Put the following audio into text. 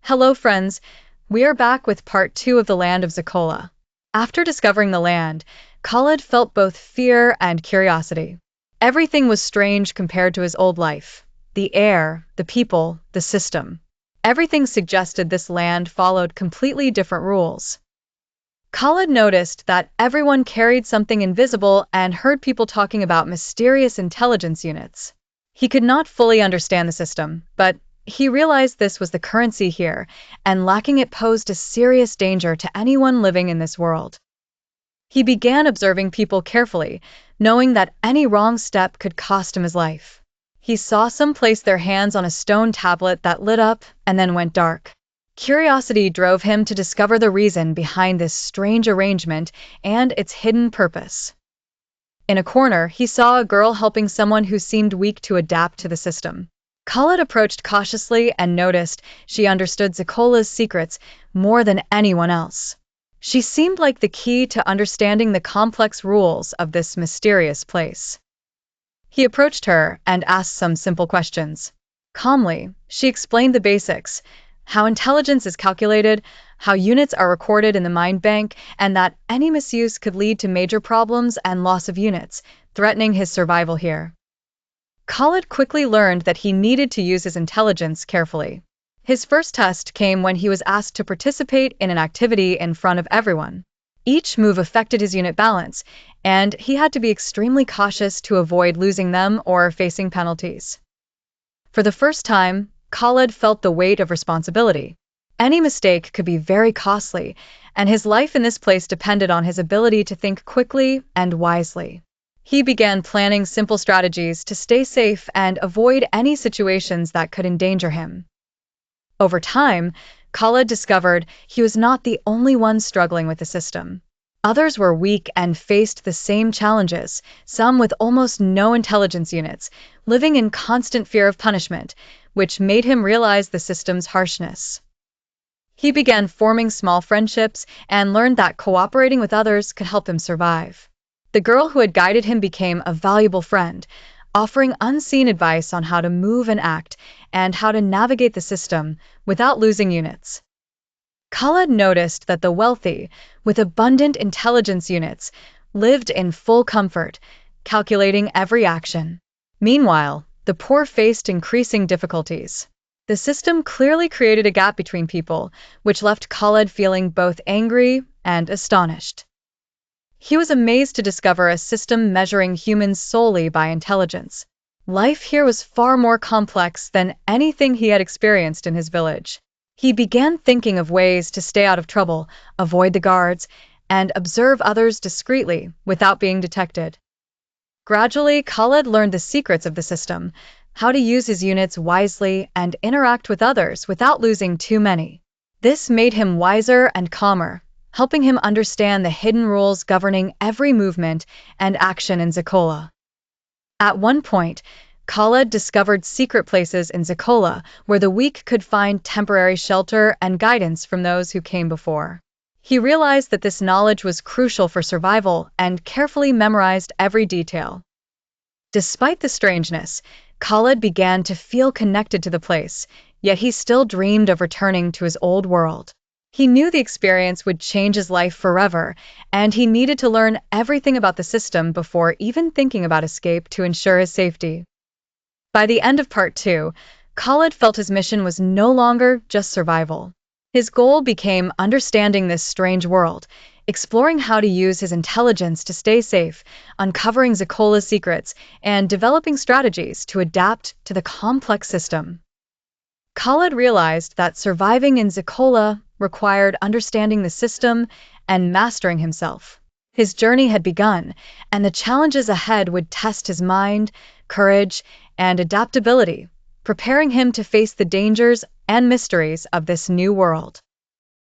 Hello, friends. We are back with part 2 of the land of Zikola. After discovering the land, Khaled felt both fear and curiosity. Everything was strange compared to his old life. The air, the people, the system. Everything suggested this land followed completely different rules. Khaled noticed that everyone carried something invisible and heard people talking about mysterious intelligence units. He could not fully understand the system, but he realized this was the currency here, and lacking it posed a serious danger to anyone living in this world. He began observing people carefully, knowing that any wrong step could cost him his life. He saw some place their hands on a stone tablet that lit up and then went dark. Curiosity drove him to discover the reason behind this strange arrangement and its hidden purpose. In a corner, he saw a girl helping someone who seemed weak to adapt to the system. Khaled approached cautiously and noticed she understood Zikola's secrets more than anyone else. She seemed like the key to understanding the complex rules of this mysterious place. He approached her and asked some simple questions. Calmly, she explained the basics: how intelligence is calculated, how units are recorded in the mind bank, and that any misuse could lead to major problems and loss of units, threatening his survival here. Khaled quickly learned that he needed to use his intelligence carefully. His first test came when he was asked to participate in an activity in front of everyone. Each move affected his unit balance, and he had to be extremely cautious to avoid losing them or facing penalties. For the first time, Khaled felt the weight of responsibility. Any mistake could be very costly, and his life in this place depended on his ability to think quickly and wisely. He began planning simple strategies to stay safe and avoid any situations that could endanger him. Over time, Khaled discovered he was not the only one struggling with the system. Others were weak and faced the same challenges, some with almost no intelligence units, living in constant fear of punishment, which made him realize the system's harshness. He began forming small friendships and learned that cooperating with others could help him survive. The girl who had guided him became a valuable friend, offering unseen advice on how to move and act, and how to navigate the system without losing units. Khaled noticed that the wealthy, with abundant intelligence units, lived in full comfort, calculating every action. Meanwhile, the poor faced increasing difficulties. The system clearly created a gap between people, which left Khaled feeling both angry and astonished. He was amazed to discover a system measuring humans solely by intelligence. Life here was far more complex than anything he had experienced in his village. He began thinking of ways to stay out of trouble, avoid the guards, and observe others discreetly without being detected. Gradually, Khaled learned the secrets of the system, how to use his units wisely and interact with others without losing too many. This made him wiser and calmer, helping him understand the hidden rules governing every movement and action in Zikola. At one point, Khaled discovered secret places in Zikola where the weak could find temporary shelter and guidance from those who came before. He realized that this knowledge was crucial for survival and carefully memorized every detail. Despite the strangeness, Khaled began to feel connected to the place, yet he still dreamed of returning to his old world. He knew the experience would change his life forever, and he needed to learn everything about the system before even thinking about escape to ensure his safety. By the end of part 2, Khaled felt his mission was no longer just survival. His goal became understanding this strange world, exploring how to use his intelligence to stay safe, uncovering Zikola's secrets, and developing strategies to adapt to the complex system. Khaled realized that surviving in Zikola required understanding the system and mastering himself. His journey had begun, and the challenges ahead would test his mind, courage, and adaptability, preparing him to face the dangers and mysteries of this new world.